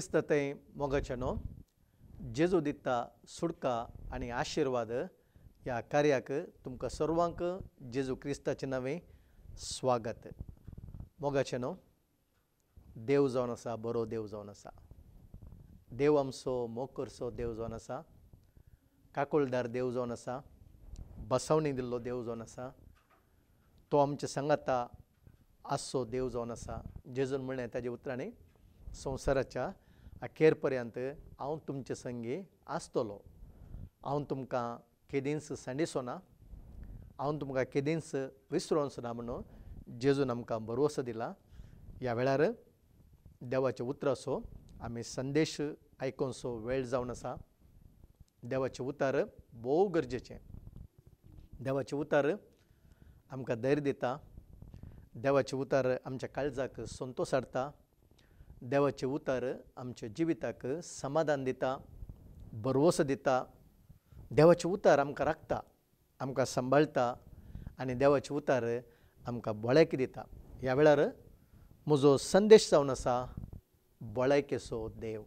क्रिस्तते मोगाचनो जेजू दिता सुडका आणि आशीर्वाद या कार्याक तुमकां सर्वांक जेजू क्रिस्ताचे नवे स्वागत। मोगाचनो देव जावन आसा, बरो देव जावन आसा। देव आमचो मोग करचो देव जावन आसा, काकुळदार देव जावन आसा, बसवणी दिल्लो देव जावन आसा, तो आमचे संगता आसचो देव जावन आसा। जेजून म्हणलें ताच्या उतरांनी संवसाराच्या अखेर पर्यंत हांव तुमचे संगी आसतलो, हांव तुमकां केदींच सांडिसो ना, हांव तुमकां केदींच विसरोंचो ना म्हणून जेजून आमकां भरवसो दिला। ह्या वेळार देवाचें उतर असो आमी संदेश आयकोनचो वेळ जावन आसा। देवाचें उतर भोव गरजेचें। देवाचें उतर आमकां धैर्य दिता, देवाचें उतर आमच्या काळजाक संतोश हाडटा, देवाचें उतर आमच्या जिविताक समाधान दिता, भरवसो दिता। देवाचें उतर आमकां राखता, आमकां सांबाळटा आनी देवाचें उतर आमकां भलायकी दिता। ह्या वेळार म्हजो संदेश जावन आसा भलायकेचो देव।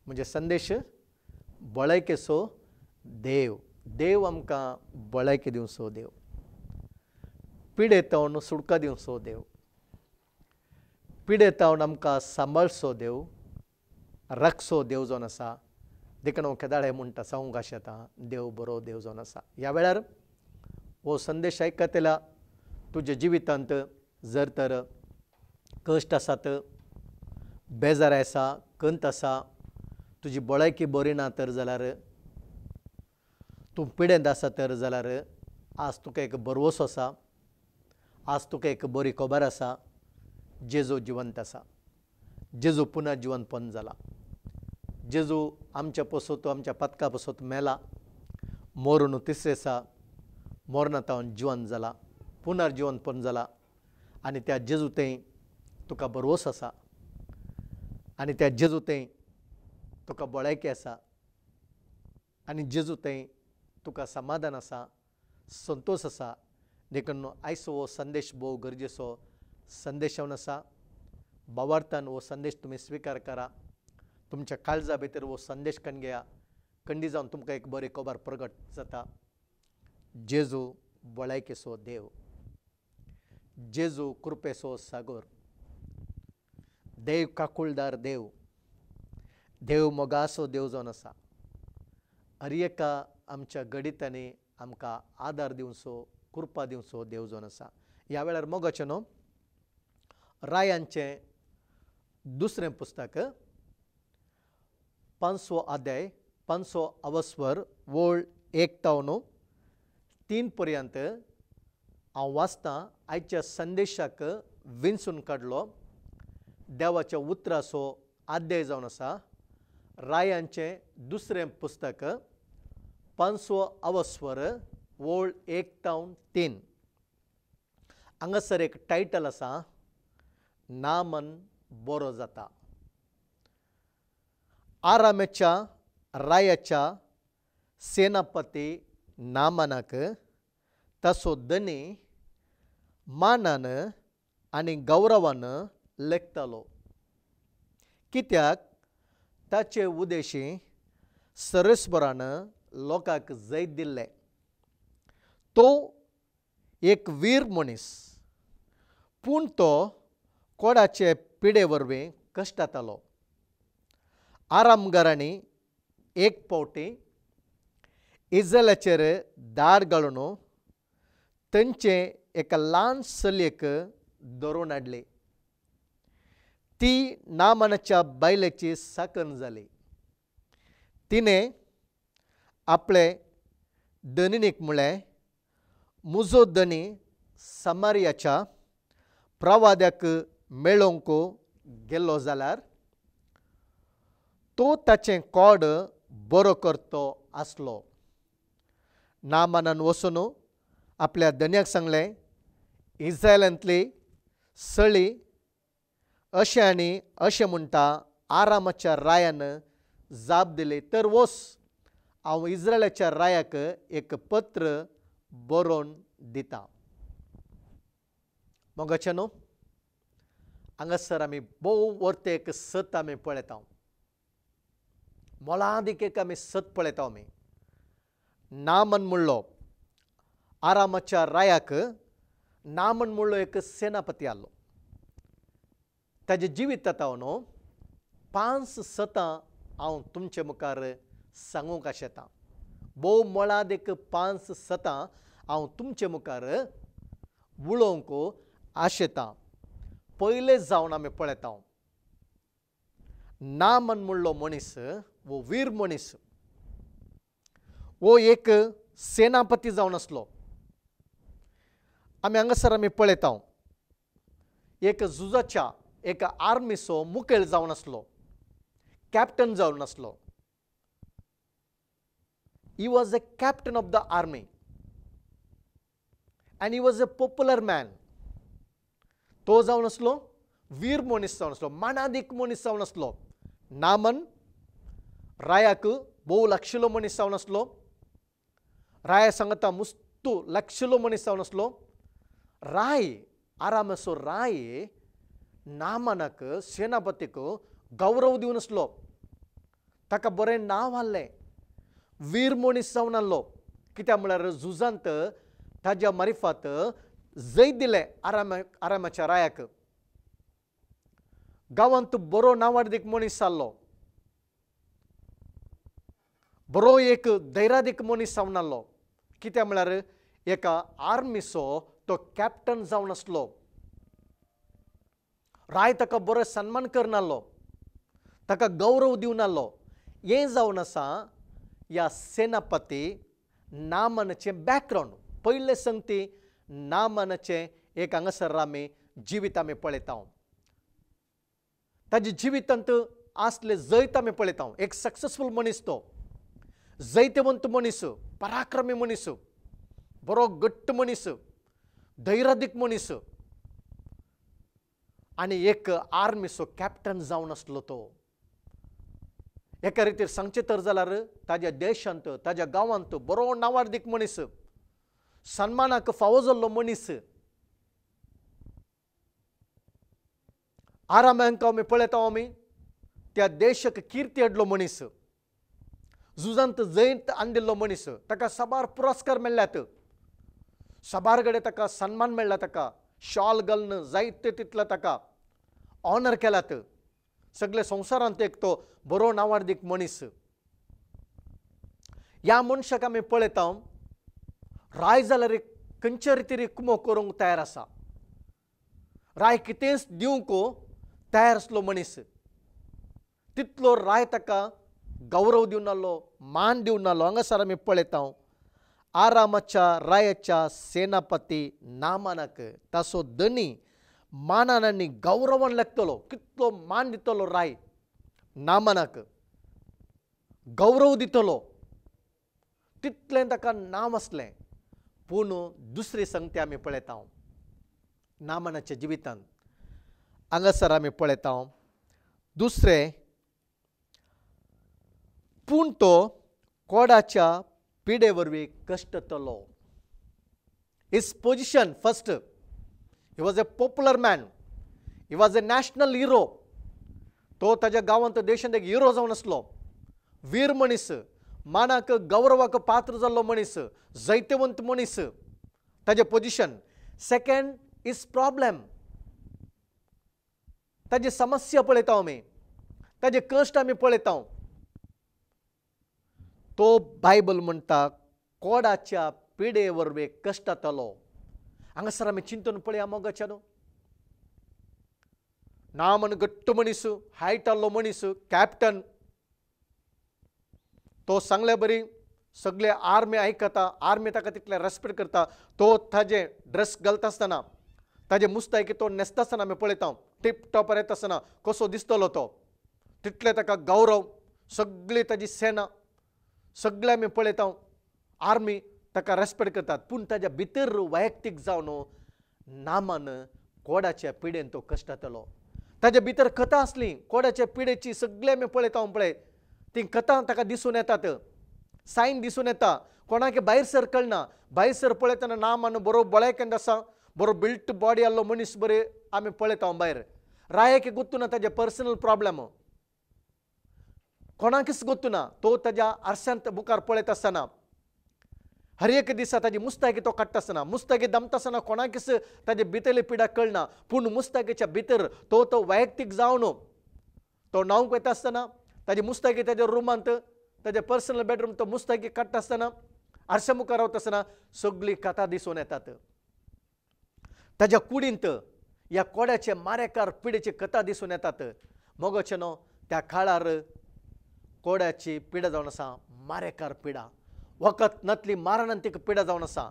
म्हणजे संदेश भलायकेचो देव। देव आमकां भलायकी दिवचो देव, पिडेतावन सुटका दिवचो देव, पिडेतावन आमकां सांबाळचो देव, राखचो देव जावन आसा। देखून हांव केदाळे म्हणटा, सांगूंक आशा येता, देव बरो देव जावन आसा। ह्या वेळार हो संदेश आयकतल्या तुज्या जिवितांत जर तर कश्ट आसात, बेजार आसा, कंत आसा, तुजी भलायकी बरी ना तर जाल्यार, तूं पिडेंत आसा तर जाल्यार आज तुका एक भरवसो आसा, आज तुका एक बरी खबर आसा, जेजू जिवंत आसा। जेजू पुना जिवंतपण जाला। जेजू आमच्या पसत, आमच्या पथका पसत मेला, मरून तिसरे दिसा मरणांतावन जिवंत जाला, पुनर जिवंतपण जाला। आनी त्या जेजू थंय तुका भरवसो आसा, आनी त्या जेजू थंय तुका भलायकी आसा, आनी जेजू थंय तुका समाधान आसा, संतोश आसा। देखून आयचो हो संदेश भोव गरजेचो संदेश जावन आसा। भावार्थान हो संदेश तुमी स्विकार करा, तुमच्या काळजा भितर हो संदेश करून घेया, खंडी जावन तुमकां एक बरी खबर प्रगट जाता। जेजू भलायकेचो देव, जेजू कृपेचो सागर, देव काकुळदार देव, देव मोगाचो देव जावन आसा। हर एका आमच्या गडितांनी आमकां आदार दिवचो, कृपा दिवचो देव जावन आसा। ह्या वेळार मोगाचें रायांचें दुसरें पुस्तक 5वो अध्याय 5वो अवस्वर वोळ 1 तावन 3 पर्यंत हांव वाचतां। आयच्या संदेशाक विंचून काडलो देवाच्या उतराचो अध्याय जावन आसा। रायांचें दुसरें पुस्तक 5वो अवस्वर वोळ 1 तावन 3। हांगासर एक टायटल आसा, नामन बरो जाता। आरामेच्या रायाच्या सेनापती नामानाक ताचो धनी मानान आनी गौरवान लेखतालो, कित्याक ताचे उदेशी सरस्वरान लोकांक जैत दिल्ले। तो एक वीर मनीस, पूण तो कोडाचे पिडे वरवीं कश्टातालो। आरामगारांनी एक फावटी इस्रायलाचेर दाड घालून तांचे एका ल्हान चलयेक धरून हाडली। ती नामानाच्या बायलेची साकन जाली। तिणें आपले धनीक म्हणलें, म्हजो धनी समारियाच्या प्रवाद्याक मेळोवंक गेलो जाल्यार तो ताचें कोड बरो करतो आसलो। नामानान वचून आपल्या धन्याक सांगलें, इस्रायलांतली सळी अशें आनी अशें म्हणटा, आरामाच्या रायान जाप दिली तर वच, हांव इस्रायलाच्या रायाक एक पत्र बरोवन दितां। मोगाचें हांगासर आमी भोव वर्ते एक सत आमी पळयता मोलादीक एक आमी सत पळयता आमी नामन म्हणलो आरामाच्या रायाक नामन म्हणलो एक सेनापती आसलो ताजे जिवितांत न्हू 5 सतां हांव तुमचे मुखार सांगूंक आशेतां भोव मोलादीक 5 सतां हांव तुमचे मुखार उलोवंक आशेतां पयले जावन आमी पळयता नामन म्हणलो मनीस वो वीर मनीस वो एक सेनापती जावन आसलो आमी हांगासर आमी पळयता एक झुजाच्या एक आर्मीचो मुखेल जावन आसलो कॅप्टन जावन आसलो ही was a captain of the army and he was a popular man तो जावन आसलो वीर मनीस जावन आसलो मानादीक मनीस जावन आसलो नामन रायाक भोव लागशिल्लो मनीस जावन आसलो राया सांगता मुस्तू लागशिल्लो मनीस जावन आसलो राय आरामाचो राय नामनाक सेनापतीक गौरव दिवन आसलो ताका बरें नांव आहलें वीर मनीस जावन आसलो कित्याक म्हळ्यार झुजांत ताज्या मारिफात जैत दिलें आरामाच्या रायाक गांवांत बरो नांवाडीक मनीस आसलो बरो एक धैर्यादीक मनीस जावन आसलो कित्याक म्हळ्यार एका आर्मीचो तो कॅप्टन जावन आसलो राय ताका बरो सन्मान करनासलो ताका गौरव दिवन आसलो हें जावन आसा ह्या सेनापती नामनाचें बॅकग्रावंड पयले संगती नामनाचें एक हांगासर आमी जिवीत आमी पळयता ताजे जिवितांत आसले जैत आमी पळयता एक सक्सेसफूल मनीस तो जैतवंत मनीस पराक्रमी मनीस बरो घट्ट मनीस धैर्यादीक मनीस आनी एक आर्मीचो कॅप्टन जावन आसलो तो एका रितीर सांगचें तर जाल्यार ताज्या देशांत ताज्या गांवांत बरो नांवाडीक मनीस सन्मानाक फावो जाल्लो मनीस आरामांक आमी पळयता आमी त्या देशाक किर्ती हाडलो मनीस झुजांत जैत आंदिल्लो मनीस ताका साबार पुरस्कार मेळ्ळ्यात साबार कडेन ताका सन्मान मेळ्ळा ताका शॉल घालून जायते तितले ताका ऑनर केल्यात सगळे संवसारांत एक तो बरो नांवाडीक मनीस ह्या मनशाक आमी पळयता राय जाल्यार खंयचे रितीर कुमो करूंक तयार आसा राय कितेंच दिवंक तयार आसलो मनीस तितलो राय ताका गौरव दिवन आसलो मान दिवन आसलो हांगासर आमी पळयता आरामाच्या रायाच्या सेनापती नामानाक ताचो धनी मानान आनी गौरवान लागतलो कितलो मान दितलो राय नामानाक गौरव दितलो तितलें ताका नाम आसलें पूण दुसरी संगती आमी पळयता नामनाच्या जिवितांत हांगासर आमी पळयता दुसरें पूण तो कोडाच्या पिडे वरवीं कश्टतलो his position first he was a popular man he was a national hero तो ताज्या गांवांत देशांत एक हिरो जावन आसलो वीर मनीस मानाक गौरवाक पात्र जाल्लो मनीस जैतवंत मनीस ताजें पोजिशन सेकंड इज प्रॉब्लेम ताजी समस्या पळयता आमी ताजे कश्ट आमी पळयता तो बायबल म्हणटा कोडाच्या पिडे वरवीं कश्टातलो हांगासर आमी चिंतून पळया मोगाच्या न्हू नामन घट्ट मनीस हायट आसलो मनीस कॅप्टन तो सांगले बरी सगळे आर्मी आयकता आर्मी ताका तितले रेस्पेक्ट करता तो ताजे ड्रेस घालता आसतना ताजे मुस्तायकी तो न्हेसता आसतना आमी पळयता टिप टॉपर येता आसतना कसो दिसतलो तो तितले ताका गौरव सगळी ताजी सेना सगळे आमी पळयता आर्मी ताका रेस्पेक्ट करतात पूण ताज्या भितर वैयक्तीक जावन नामान कोडाच्या पिडेन तो कश्टातलो ताज्या भितर कथा आसली कोडाच्या पिडेची सगळे आमी पळयता पळय ती कथा ताका दिसून येतात सायन दिसून येता कोणाक भायर सर कळना भायर सर पळयतना नामान बरो बळयकेंत आसा बरो बिल्ट बॉडी आसलो मनीस बरे आमी पळयता भायर रायाक ಗೊತ್ತುನ ताजे पर्सनल प्रॉब्लेम कोणाकच ಗೊತ್ತುना तो ताज्या आरशांत मुखार पळयत आसतना हर एक दिसा ताजी मुस्तागी तो काडटा आसतना मुस्तागी दमता आसतना कोणाकच ताजे भितरली पिडा कळना पूण मुस्तागेच्या भितर तो वैयक्तीक जावन तो न्हावंक वयता आसतना ताजी मुस्तागी ताज्या रुमांत ताजे पर्सनल बेडरूम तो मुस्तागी काडटा आसतना आरशा मुखार रावता आसतना सगळी कथा दिसून येतात ताज्या कुडींत ह्या कोड्याचे मारेकार पिडेची कथा दिसून येतात मोगोचे न्हू त्या काळार कोड्याची पिडा जावन आसा मारेकार पिडा वखत नतली मारणांतीक पिडा जावन आसा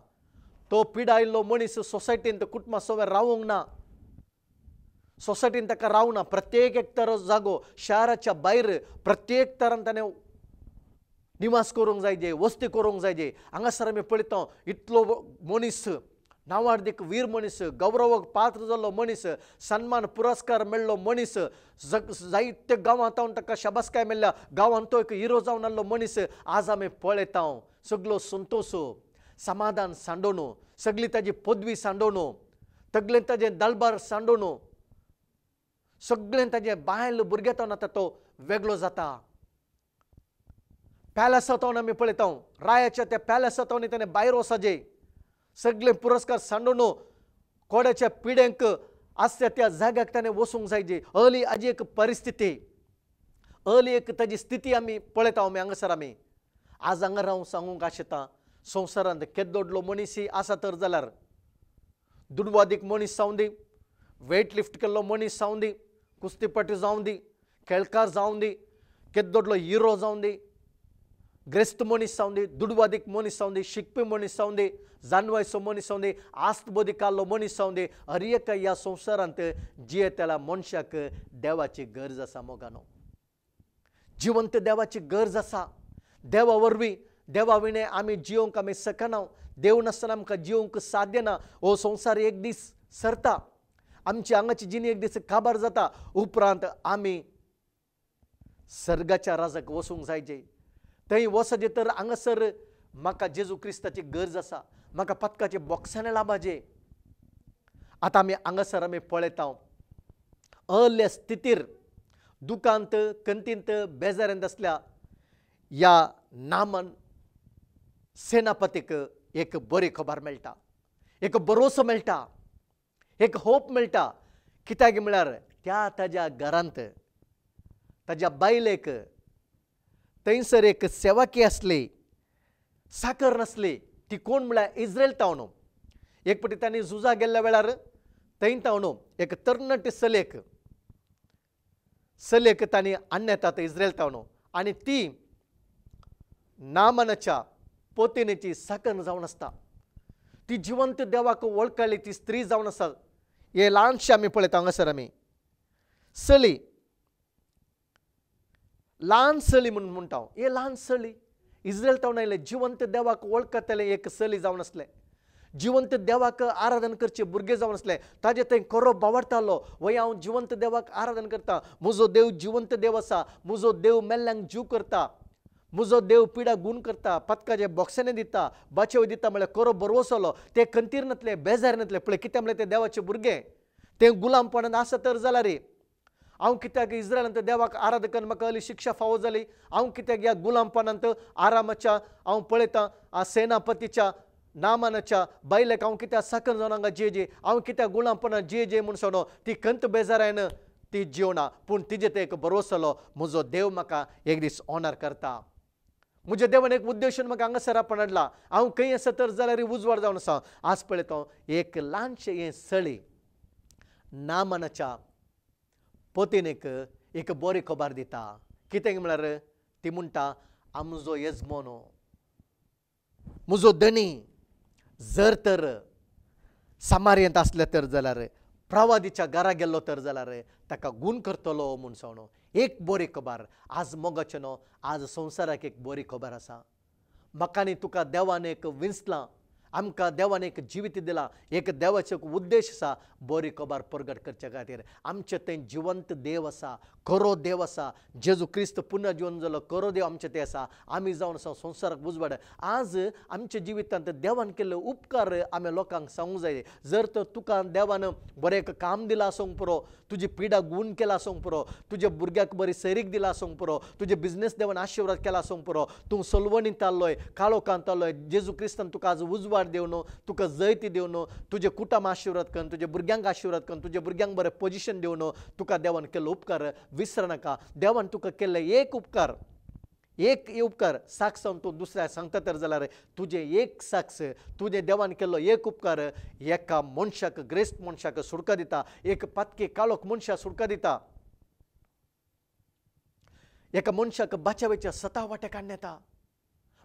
तो पिडा आयिल्लो मनीस सोसायटींत कुटुंबा सवार रावूंक ना सोसायटीन ताका रावना प्रत्येक एक तर जागो शाराच्या भायर प्रत्येक तरान ताणें निवास करूंक जाय वस्ती करूंक जाय हांगासर आमी पळयता इतलो मनीस नावार्दीक वीर मनीस गौरवाक पात्र जाल्लो मनीस सन्मान पुरस्कार मेळ्ळो मनीस जायत्या गांवांत ताका शाबासकाय मेळ्ळ्या गांवांत तो एक हिरो जावन आसलो मनीस आज आमी पळयता सगळो संतोश समाधान सांडोवन सगळी ताजी पदवी सांडोवन सगळें ताजें दळबार सांडोवन सगळें ताजें बायल भुरगेंतवन आतां तो वेगळो जाता पॅलसांत आमी पळयता रायाच्या त्या पॅलसांत ताणें भायर वचचें सगळे पुरस्कार सांडोवन कोड्याच्या पिड्यांक आसता त्या जाग्याक ताणें वचूंक जाय अली हाजी एक परिस्थिती अली एक ताजी स्थिती आमी पळयता आमी हांगासर आमी आज हांगा रावन सांगूंक आशेता संवसारांत केदोडलो मनीस आसा तर जाल्यार दुडवादीक मनीस जावं दी वेट लिफ्ट केल्लो मनीस जावं दी कुस्तीपटू जावं दी खेळकार जावं दी केदोडलो हिरो जावं दी ग्रेस्त मनीस जावं दी दुडवादीक मनीस जावं दी शिकपी मनीस जावं दी जानवायचो मनीस जावं दी आस्तबोदी काल्लो मनीस जावं दी हर एक ह्या संवसारांत जियेतेल्या मनशाक देवाची गरज आसा मोगानो जिवंत देवाची गरज आसा देवा वरवीं देवा विणे आमी जिवंक आमी शकना देव नासतना आमकां जिवंक साध्य ना हो संवसार एक दीस सरता आमची हांगाची जिणी एक दीस काबार जाता उपरांत आमी सर्गाच्या राजाक वचूंक जाय थंय वचचे तर हांगासर म्हाका जेजू क्रिस्ताची गरज आसा म्हाका पदकाचे बॉक्साने लाभाजे आतां आमी हांगासर आमी पळयता अहल्या स्थितीर दुखांत कंतींत बेजारांत आसल्या ह्या नामन सेनापतीक एक बरी खबर मेळटा एक भरोसो मेळटा एक होप मेळटा कित्याक म्हळ्यार त्या ताज्या घरांत ताज्या बायलेक थंयसर एक सेवाकी आसली साकर नासली ती कोण म्हळ्यार इस्रायल तावणो एक फावटी तांणी झुजा गेल्ल्या वेळार थंय तावणो एक तरणाटी चलयेक तांणी हाडून येतात इस्रायल तावणो आनी ती नामानाच्या पोतिनेची साकर जावन आसता ती जिवंत देवाक वळखली ती स्त्री जावन आसा हे ल्हानशें आमी पळयता हांगासर आमी चली ल्हान चली म्हणून म्हणटा हे ल्हान चली इस्रायल तावन आयले जिवंत देवाक वळखतले एक चली जावन आसले जिवंत देवाक आराधन करचे भुरगे जावन आसले ताजे थंय खरो बावडटालो वय हांव जिवंत देवाक आराधन करता म्हजो देव जिवंत देव आसा म्हजो देव मेल्ल्यांक जीव करता म्हजो देव पिडा गूण करता पदकाचे बॉक्सांनी दिता बाचेव दिता म्हळ्यार खरो बरवसलो ते कंतीर नातले बेजार नातले पळय कित्याक म्हळ्यार ते देवाचे भुरगे ते गुलामपणांत आसा तर जाल्यार हांव कित्याक इस्रायलांत देवाक आराधन करून म्हाका हली शिक्षा फावो जाली हांव कित्याक ह्या गुलामपणांत आरामाच्या हांव पळयतां आ सेनापतीच्या नामानाच्या बायलेक हांव कित्याक साकर जावन हांगा जे हांव कित्याक गुलामपणांत जे म्हूण सोडो ती कंत बेजारायन ती जिवना पूण तिजे ते एक बरोसलो म्हजो देव म्हाका एक दीस ऑनर करता म्हज्या देवान एक उद्देशून म्हाका हांगासर आपण हाडला हांव खंय आसा तर जाल्यार उजवाड जावन आसा आज पळयता एक ल्हानशें हें सळी नामानाच्या पोतिनेक एक बरी खबर दिता कित्याक म्हळ्यार ती म्हणटा आमचो यजमानो म्हजो धनी जर तर सामारियांत आसले तर जाल्यार प्रवादीच्या घरा गेल्लो तर जाल्यार ताका गूण करतलो म्हूण सांगणो एक बरी खबर आज मोगाचें न्हू आज संवसाराक एक बरी खबर आसा म्हाका आनी तुका देवान एक विंचलां आमकां देवान एक जिवीत दिला, एक देवाचो उद्देश आसा बरी खबर प्रगट करचे खातीर. आमचे थंय जिवंत देव आसा, खरो देव आसा. जेजू क्रिस्त पुन्हा जिवन जालो खरो देव आमचे ते आसा. आमी जावन आसा संवसाराक उजवाड. आज आमच्या जिवितांत देवान केल्ले उपकार आमी लोकांक सांगूंक जाय. जर तर तुका देवान बरें एक काम दिलां आसूंक पुरो, तुजी पिडा गूण केला आसूंक पुरो, तुज्या भुरग्याक बरी सैरीक दिला आसूंक पुरो, तुजे बिझनेस देवान आशिर्वाद केला आसूंक पुरो, तूं सलवणींत आल्लोय, काळोखांत आल्लोय, जेजू क्रिस्तान तुका आज उजवाड दिवन, तुका जैत दिवन, तुजे कुटुंब आशिर्वाद करून, तुज्या भुरग्यांक आशिर्वाद करून, तुज्या भुरग्यांक बरें पोजिशन दिवन तुका देवान केल्लो उपकार विसर नाका. देवान तुका केल्ले एक उपकार साक्ष तूं दुसऱ्याक सांगता तर जाल्यार तुजें एक साक्ष, तुजें देवान केल्लो एक उपकार एका मनशाक, ग्रेस्त मनशाक सुटका दिता, एक पातकी काळोख मनशाक सुटका दिता, एका मनशाक बाचावेच्या 7 वाटे काडून येता,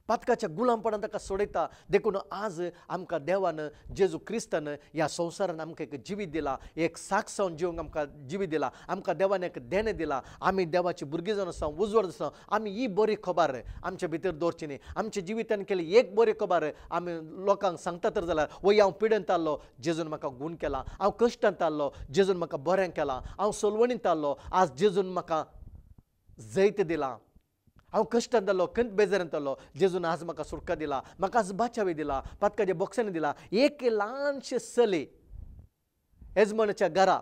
पातकाच्या गुलामपणान ताका सोडयता. देखून आज आमकां देवान जेजू क्रिस्तान ह्या संवसारान आमकां एक जिवीत दिला, एक साक्ष जावन जिवंक आमकां जिवीत दिला. आमकां देवान एक देणें दिला. आमी देवाची भुरगीं जावन आसा, उजवाड आसा. आमी ही बरी खबर आमचे भितर दवरची न्ही. आमच्या जिवितान केली एक बरी खबर आमी लोकांक सांगता तर जाल्यार वय हांव पिडेंत आसलो, जेजून म्हाका गूण केला, हांव कश्टांत आसलो, जेजून म्हाका बरें केलां, हांव सलवणींत आसलो, आज जेजून म्हाका जैत दिला, हांव कश्टांत आसलो, खंत बेजारांत आसलो, जेजून आज म्हाका सुटका दिला, म्हाका आज बाचावी दिला, पातकाच्या बॉक्सांनी दिला. एक ल्हानशे चली येजमानाच्या घरा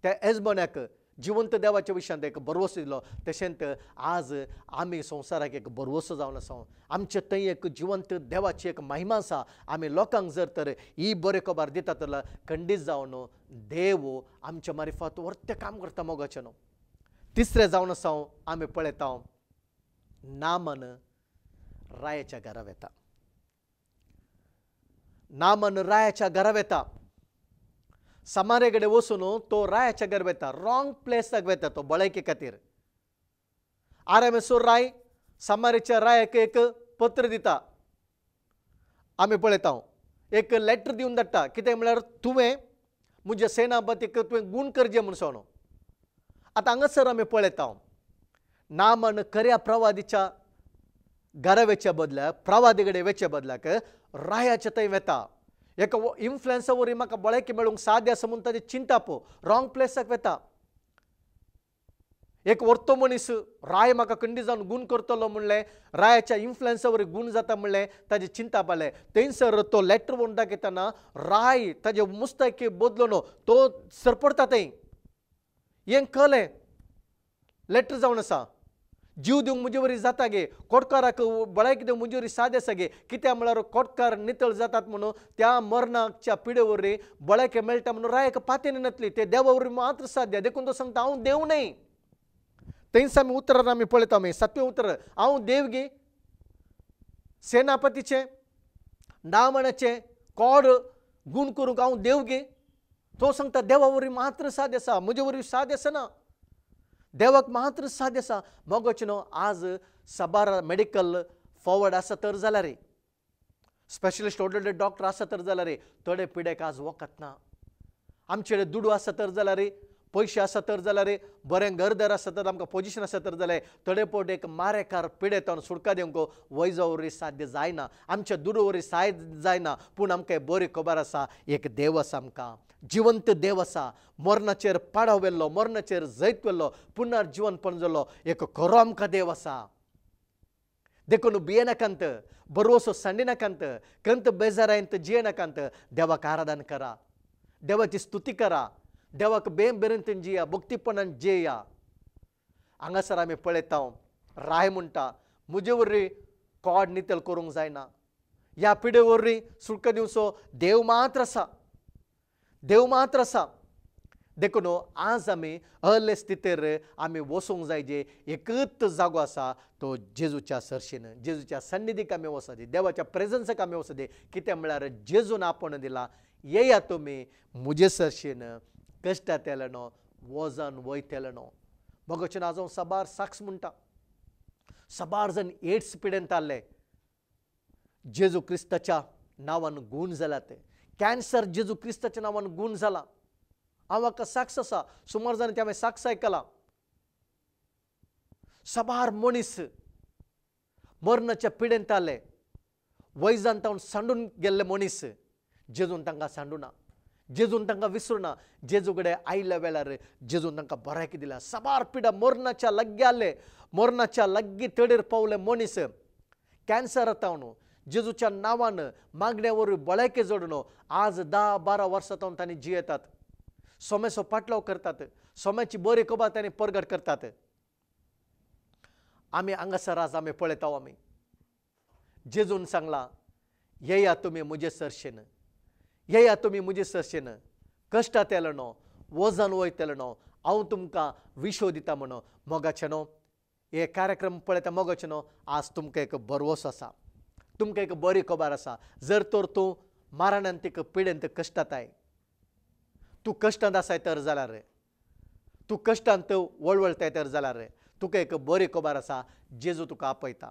त्या येजमान्याक जिवंत देवाच्या विशयांत एक भरवसो दिलो. तशेंच आज आमी संवसाराक एक भरवसो जावन आसा. आमचे थंय एक जिवंत देवाची एक महिमा आसा. आमी लोकांक जर तर ही बरी खबर दिता जाल्यार खंडीत जावन देव आमच्या मार्फत व्हडलें काम करता मोगाचें न्हू. तिसरें जावन आसा आमी पळयता नामान रायाच्या घरा वेता. नामान रायाच्या घरा वेता. समारे कडेन वचून तो रायाच्या घर वेता, रॉंग प्लेसाक वेता तो बळायके खातीर. आरामेसो राय समारेच्या रायाक एक पत्र दिता. आमी पळयता एक लेटर दिवन धाडटा. कितें म्हळ्यार तुवें म्हज्या सेनापतीक तुवें गूण करचें म्हूण सोन. आतां हांगासर आमी पळयता नामान खऱ्या प्रवादीच्या घरा वेच्या बदल्याक, प्रवादी कडेन वेचे बदल्याक रायाच्या थंय वेता. एक इन्फ्लुएन्सा वरी म्हाका बळायकी मेळूंक साध्य आसा म्हूण ताची चिंता पळय, रॉंग प्लेसाक वेता. एक व्हरतो मनीस राय म्हाका खंडी जावन गूण करतलो म्हणलें, रायाच्या इन्फ्लुएन्सा वरी गूण जाता म्हणलें, ताची चिंता पावलें. थंयसर तो लेटर व्हरून दाखयतना राय ताजे मुस्तायकी बदलून तो सरपडता थंय. हें कळ्ळें लेटर जावन आसा. जीव दिवंक म्हजे वरी जाता गे, कोटकाराक बळायकी दिवंक म्हजे वरी सादें आसा गे. कित्याक म्हळ्यार कोटकार नितळ जातात म्हणून त्या मरणाच्या पिडे वरी बळायकी मेळटा म्हणून रायाक पातेन नातली. ते देवा वरी मात्र साध्य. देखून तो सांगता हांव देव न्हय. थंयच आमी उतरार आमी पळयता आमी 7वें उतर, हांव देव गे. सेनापतीचें नामानाचें कोड गूण करूंक हांव देव गे. तो सांगता देवा वरी मात्र साध्य आसा, म्हजे वरी साध्य आसना. देवाक मात्र साध्य आसा. मोगोचें न्हू आज साबार मेडिकल फॉवर्ड आसा तर जाल्यार, स्पेशलिस्ट व्हडले डॉक्टर आसा तर जाल्यार थोडे पिड्याक आज वखद ना. आमचे कडेन दुडू आसा तर जाल्यार, पयशे आसा तर जाल्यार, बरें घरदार आसा तर, आमकां पोजिशन आसा तर जाल्यार थोडे पट एक मारेकार पिडेतावन सुटका दिवंक वैजा वरी साध्य जायना. आमच्या दुडू वरी साय जायना. पूण आमकां बरी खबर आसा एक देव आसा, आमकां जिवंत देव आसा. मरणाचेर पाडो वेल्लो, मरणाचेर जैत वेल्लो, पुनर जिवनपण जालो एक खरो आमकां देव आसा. देखून भियेनाकांत, भरवसो सांडिनाकांत, कंत बेजारायंत जियेनाकांत देवाक आराधन करा, देवाची स्तुती करा, देवाक बेरेंतन जिया, भक्तीपणान जिया. हांगासर आमी पळयता राय म्हणटा म्हजे वरवीं कोड नितळ करूंक जायना. ह्या पिडे वरवीं सुटका दिवचो देव मात्र आसा, देव मात्र आसा. देखून आज आमी अहले स्थितीर आमी वचूंक जाय. जे एकच जागो आसा तो जेजूच्या सरशीन, जेजूच्या सन्निधीक आमी वचचे, देवाच्या प्रेझन्साक आमी वचचे. कितें म्हळ्यार जेजून आपण दिला, येया तुमी म्हजे सरशीन, कश्टांत येले न्हू, वजन वयतले न्हू. भगवचन आज हांव साबार साक्ष म्हणटा. साबार जण एड्स पिडेंत आसले, जेजू क्रिस्ताच्या नांवान गूण जाल्यात. कॅन्सर जेजू क्रिस्ताच्या नांवान गूण जाला. हांव हाका साक्ष आसा. सुमार जाणांची हांवें साक्ष आयकला. साबार मनीस मरणाच्या पिडेंत आले, वय जावन तावन सांडून गेल्ले मनीस जेजून तांकां सांडूना, जेजून तांकां विसरुना. जेजू कडेन आयिल्ल्या वेळार जेजून तांकां भलायकी दिला. साबार पिडा मरणाच्या लागीं आले, मरणाच्या लागीं तडेर पावले मनीस कॅन्सर जावन जेजूच्या नांवान मागण्या वरवीं भलायकी जोडून आज 10-12 वर्सां तावन तांणी जियेतात. सोम्याचो पाटलाव करतात, सोम्याची बरी खबर तांणी परगट करतात. आमी हांगासर आज आमी पळयता आमी जेजून सांगला, येया तुमी मुजे सरशेन, येया तुमी मुजे सरशेन. कश्टांत येलो न्हू, वजन वयतलो न्हू, हांव तुमकां विशो दिता म्हणून. मोगाचें न्हू, हे कार्यक्रम पळयता मोगाचें न्हू, आज तुमकां एक बरवोस आसा, तुमकां एक बरी खबर आसा. जर तर तूं मारणांतीक पिडेंत कश्टांत आय, तूं कश्टांत आसाय तर जाल्यार, तूं कश्टांत वळवळताय तर जाल्यार तुका एक बरी खबर आसा. जेजू तुका आपयता,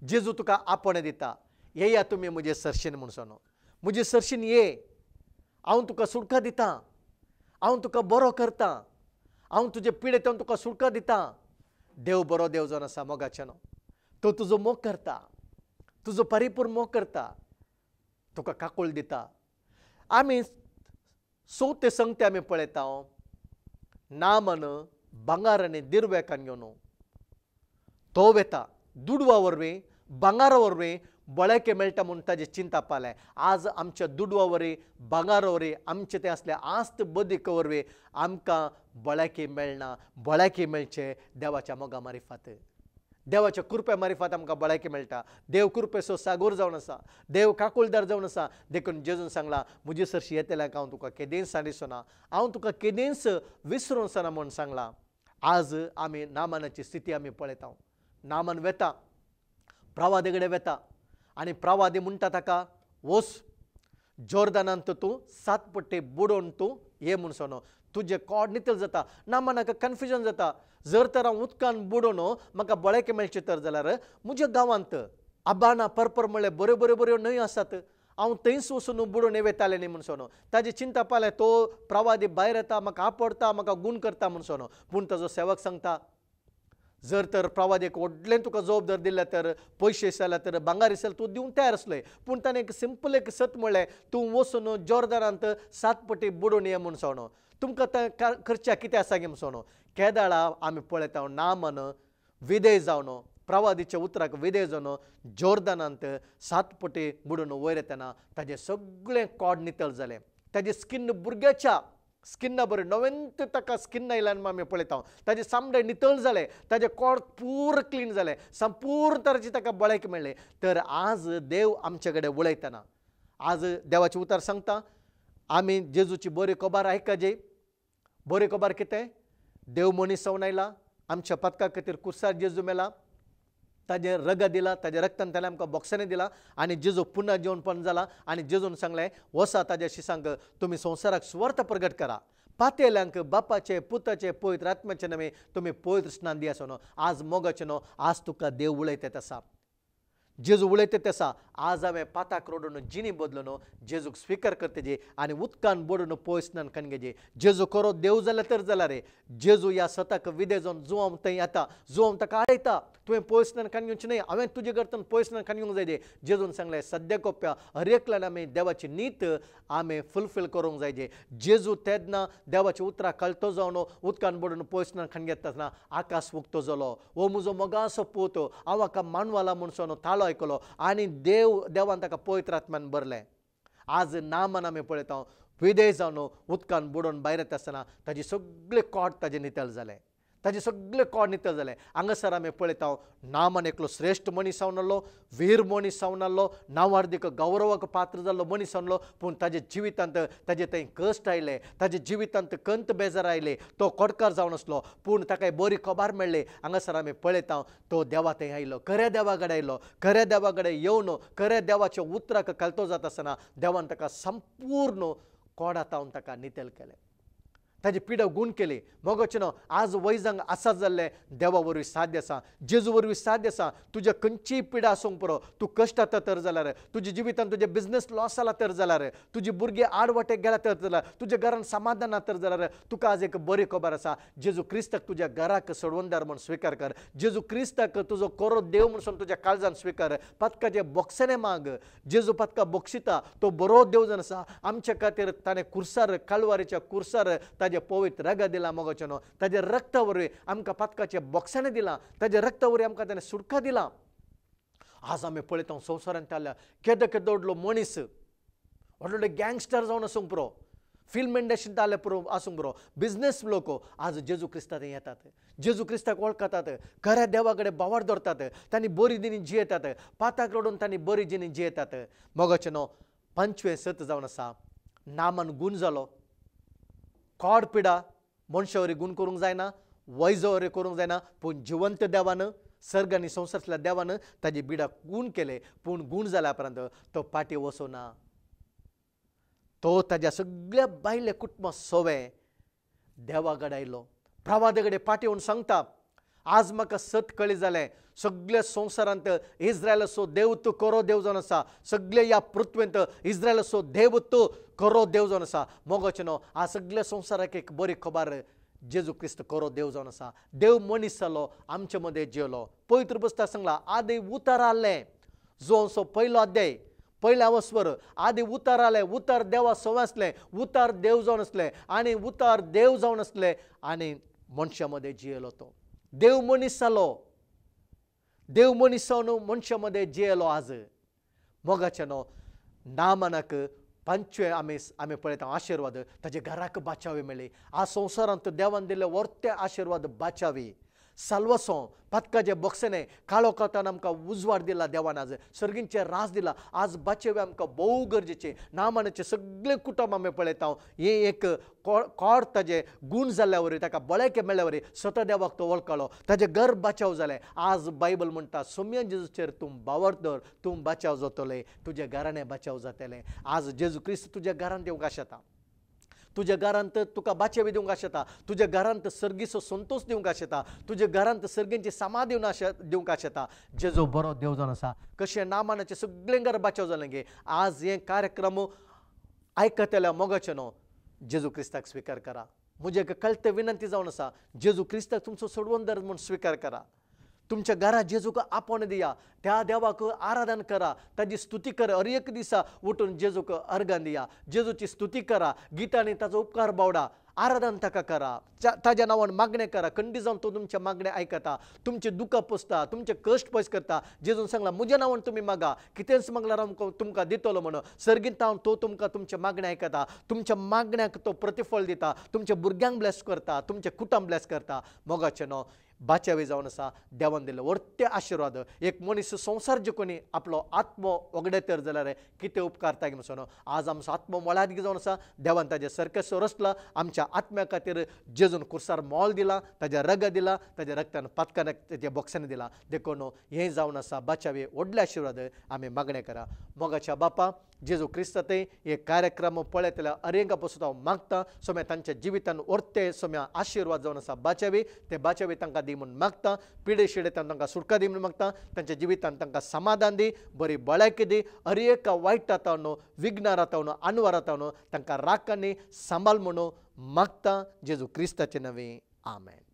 जेजू तुका आपण दिता. येया तुमी मुजे सरशेन म्हणून, मुजे सरशेन ये, हांव तुका सुटका दिता, हांव तुका बरो करता, हांव तुजे पिडेंतून तुका सुटका दिता. देव बरो देव जावन आसा मोगाचें न्हू. तो तुजो मोग करता, तुजो परिपूर्ण मोग करता, तुका काकूळ दिता. आमी चवथे संगते आमी पळयता, नामन भांगार आनी दिरवेकान घेवन तो वेता दुडवा वरवीं, भांगारा वरवीं भलायकी मेळटा म्हणून ताजी चिंता पाले. आज आमच्या दुडवा वरवीं, भांगारा वरवीं, आमचे ते असले आस्त बदीक वरवीं आमकां भलायकी मेळना. भलायकी मेळचे देवाच्या मोगा मारिफात, देवाच्या कृपे मारिफात आमकां भलायकी मेळटा. देव कृपेचो सागोर जावन आसा, देव काकुळदार जावन आसा. देखून जेजून सांगला, मुजे सरशी येतल्याक हांव तुका केदेंच सांडिसोना, हांव तुका केदेंच विसरूंसना म्हणून सांगला. आज आमी नामानाची स्थिती आमी पळयता. नामान वेता, प्रवादी कडेन वेता आनी प्रवादी म्हणटा ताका, वच जॉर्दानांत तूं 7 पट्टी बुडोवन तूं ये म्हूण सोनो. तुजें कोड नितळ जाता. नामानाक कन्फ्युजन जाता. जर तर हांव उदकान बुडोवन म्हाका भलायकी मेळची तर जाल्यार म्हज्या गांवांत आबाना परपर म्हणले बऱ्यो बऱ्यो बऱ्यो न्हंयो आसात, हांव थंयच वचून बुडोवन येतालें न्ही म्हूण सोनो. ताजी चिंता पाले, तो प्रवादी भायर येता, म्हाका आपडटा, म्हाका गूण करता म्हूण सोनो. पूण ताजो सेवक सांगता, जर तर प्रवादीक व्हडलें तुका जबाबदार दिल्या तर, पयशे जाल्यार तर, भांगार इसल तूं दिवंक तयार आसलें. पूण ताणें एक सिंपल एक सत म्हणलें, तूं वचून जॉर्दानांत 7 पट्टी बुडोवन ये म्हूण सोनो. तुमकां खर्चा कितें आसा गे म्हूण सोनो. केदाळा आमी पळयता, नामान विधेय जावन प्रवादीच्या उतराक विधेय जावन जॉर्दानांत 7 पट्टी बुडोवन वयर येतना ताजें सगळें कोड नितळ जालें. ताजें स्किन भुरग्याच्या स्किना बरें नवेंत ताका स्किन आयल्यान आमी पळयता. ताजें सामकें नितळ जालें, ताजें कोड पूर क्लीन जालें, संपूर्ण तरेची ताका भलायकी मेळ्ळी. तर आज देव आमचे कडेन उलयतना, आज देवाचें उतर सांगता, आमी जेजूची बरी खबर आयकजे. बरी खबर कितें? देव मनीस जावन आयला, आमच्या पदका खातीर कुर्सार जेजू मेला, ताजें रगत दिला, ताजें रक्तान ताणें आमकां बॉक्सांनी दिला आनी जेजू पुन्हा जेवणपण जाला. आनी जेजून सांगलें, वसा ताज्या शिसांक तुमी संवसाराक सुवार्थ प्रगट करा, पातेल्यांक बापाचे पुताचे पवित्र आत्म्याचे नवे तुमी पवित्र स्नान दिया सोनो. आज मोगाचें न्हू, आज तुका देव उलयता आसा, जेजू उलयता आसा. आज हांवें पाताक रोडून जिणी बदलून जेजूक स्विकार करतेजे आनी उदकान बुडून पवित्र स्नान कनगेजे. जेजू खरो देव जाल्यार तर जाला रे. जेजू ह्या सताक विधेय जावन जुवांव थंय येता, जुवांव ताका आडयता, तुवें पवित्र स्नान कनगेवचें न्हय, हांवें तुजे करता पवित्र स्नान कनगेवंक जाय. जेजून सांगलें, सद्या कोप्या हर एकल्यान आमी देवाची नीत आमी फुलफील करूंक जाय. जेजू तेन्ना देवाच्या उतराक कळतो जावन उदकान बुडून पवित्र स्नान कनगेता आसतना आकाश उक्तो जालो. हो म्हजो मोगाचो पूत, हांव हाका मानवाला म्हूण सोनो ताळो आयकलो आनी देवान ताका पवित्र आत्म्यान भरलें. आज नामान आमी पळयता, विधेय जावन उदकान बुडोवन भायर येता आसतना ताजी सगळे कोड ताजे नितळ जाले, ताजे सगळे कोड नितळ जाले. हांगासर आमी पळयता, नामान एकलो श्रेश्ठ मनीस जावन आसलो, वीर मनीस जावन आसलो, नांवार्दीक गौरवाक पात्र जाल्लो मनीस जावन आसलो. पूण ताजे जिवितांत ताजे थंय कश्ट आयले, ताजे जिवितांत कंत बेजार आयले, तो कोडकार जावन आसलो. पूण ताका बरी खबर मेळ्ळी. हांगासर आमी पळयता, तो देवा थंय आयलो, खऱ्या देवा कडेन आयलो. खऱ्या देवा कडेन येवन खऱ्या देवाच्या उतराक कलतो जाता आसतना देवान ताका संपूर्ण कोडातावन ताका नितळ केलें. ताजी पिडा गूण केली मोगोचनो आज वैजांग आसा जाल्ले देवा वरवीं साध्य आसा जेजू वरवीं साध्य आसा तुज्या खंयचीय पिडा आसूंक पुरो तूं कश्ट आता तर जाल्यार तुज्या जिवितांत तुजे बिझनेस लॉस जाला तर जाल्यार तुजी भुरगीं आडवटे गेला तर जाल्यार तुज्या घरांत समाधान ना तर जाल्यार तुका आज एक बरी खबर आसा जेजू क्रिस्ताक तुज्या घराक सोडवणदार म्हूण स्विकार कर जेजू क्रिस्ताक तुजो कोरो देव म्हणून तुज्या काळजांत स्विकार पतकाचे बोक्सने माग जेजू पतका बोक्षिता तो बरो देव जावन आसा आमच्या खातीर ताणें कुर्सार कालवारीच्या कुर्सार ताजे पवित्र रगत दिला मोगोचनो ताजे रक्ता वरवीं आमकां पतकाचे बोक्साने दिला ताजे रक्ता वरवीं आमकां ताणें सुटका दिला आज आमी पळयता संवसारांत आल्या केदो केदो व्हडलो मनीस व्हडले गँगस्टर जावन आसूंक पुरो फिल्म इंडस्ट्रींत आले पुरो आसूंक पुरो बिझनेस लोक आज जेजू क्रिस्तांत येतात जेजू क्रिस्ताक वळखतात खऱ्या देवा कडेन बावर दवरतात तांणी बरी दिनी जियेतात पाताक रडून तांणी बरी दिनी जियेतात मोगोचनो 25 जावन आसा नामान गूण जालो कॉड पिडा मनशा वरी गूण करूंक जायना वैजो वरी करूंक जायना पूण जिवंत देवान सर्ग आनी संवसारांतल्या देवान ताजी बिडा गूण केले पूण गूण जाल्या उपरांत तो पाटी वचोना तो ताज्या सगळ्या बायले कुटुंब सोवे देवा कडेन आयलो प्रवादा कडेन पाटी वळून सांगता आज म्हाका सत कळ्ळी जालें सगळ्या संवसारांत इस्रायलाचो देव तूं कोरो देव जावन आसा सगळे ह्या पृथ्वेंत इस्रायलाचो देव तूं कोरो देव जावन आसा मोगोचनो आज सगळ्या संवसाराक एक बरी खबर जेजू क्रिस्त कोरो देव जावन आसा देव मनीस जालो आमचे मदें जियलो पवित्र पुस्तकांत सांगला आदी उतार आहलें जो असो पयलो अध्याय पयल्या वस्वर आदी उतार आहलें उतार देवा सवय आसलें उतार देव जावन आसलें आनी उतार देव जावन आसलें आनी मनशा मदें जियेलो तो देव मनीस जालो देव मनीस जावन मनशा मदें जियेलो आज मोगाचेनो नामानाक 25 आमी पळयता आशिर्वाद ताजे घराक बाचावी मेळ्ळी आ संवसारांत देवान दिल्ले वर्ते आशिर्वाद बाचावी साल्वसो पतकाचे बक्षणे काळो कोतान आमकां उजवाड दिला देवान आज सर्गींचे रास दिला आज बाचेवे आमकां भोव गरजेचे नामानाचे सगळे कुटुंब आमी पळयता हे एक कोड ताजे गूण जाल्ल्या वरी ताका बळेके मेळ्ळ्या वरी स्वता देवाक तो वळखलो ताजे घर बाचाव जालें आज बायबल म्हणटा सोम्या जेजूचेर तूं बावर दवर तूं बाचाव जातलें तुज्या घराणें बाचाव जातलें आज जेजू क्रिस्त तुज्या घरांत येवंक आशेता तुज्या घरांत तुका बाचेवी दिवंक आशेता तुज्या घरांत सर्गीचो संतोष दिवंक आशेता तुज्या घरांत सर्गींची समाधी दिवंक आशेता जेजो बरो देव जावन आसा कशें नामानाचे सगळें घर बाचाव जालें गे आज हे कार्यक्रम आयकतल्या मोगाचेनो जेजू क्रिस्ताक स्विकार करा म्हजे कळते विनंती जावन आसा जेजू क्रिस्ताक तुमचो सोडवणदार म्हूण स्विकार करा तुमच्या घरात जेजूक आपण दिया त्या देवाक आराधन करा ताजी स्तुती करा हर एक दिसा उठून जेजूक अर्घन दिया जेजूची स्तुती करा गितांनी ताचो उपकार बावडा आराधन ताका करा ताज्या नांवान मागणें करा खंडी जावन तो तुमचे मागणें आयकता तुमचे दुखां पुसता तुमचे कश्ट पयस करता जेजून सांगला म्हज्या नांवान तुमी मागा कितेंच मागल्यार हांव तुमकां दितलो म्हणून सर्गींत हांव तो तुमकां तुमचे मागणें आयकता तुमच्या मागण्याक तो प्रतिफळ दिता तुमच्या भुरग्यांक ब्लेस करता तुमचे कुटुंब ब्लेस करता मोगाचें न्हू बाचावी जावन आसा देवान दिल्ले वर्ते आशिर्वाद एक मनीस संवसार जिखून आपलो आत्मो वगडयतर जाल्यार कितें उपकार तागे म्हणून आज आमचो आत्मो मोलाद जावन आसा देवान ताजे सरकेसो रचला आमच्या आत्म्या खातीर जेजून कुर्सार मोल दिला ताजे रगत दिला ताजे रक्तान पतकान ताजे बॉक्सांनी दिला देखून हें जावन आसा बाचावी व्हडले आशिर्वाद आमी मागणें करा मोगाच्या बापा जेजू क्रिस्तांतय हे कार्यक्रम पळयतल्या अरेंगा पासून हांव मागता सोम्या तांच्या जिवितान वर्ते सोम्या आशिर्वाद जावन आसा बाचावी ते बाचावी तांकां दी म्हूण मागता पिडे शिडेतान तांकां सुटका दी म्हूण मागता तांच्या जिवितान तांकां समाधान दी बरी भलायकी दी हर एक वायट जाता विघ्न जाता अनवर जाता तांकां राखांनी सांबाळ म्हणून मागता जेजू क्रिस्ताचे नवे आमेन.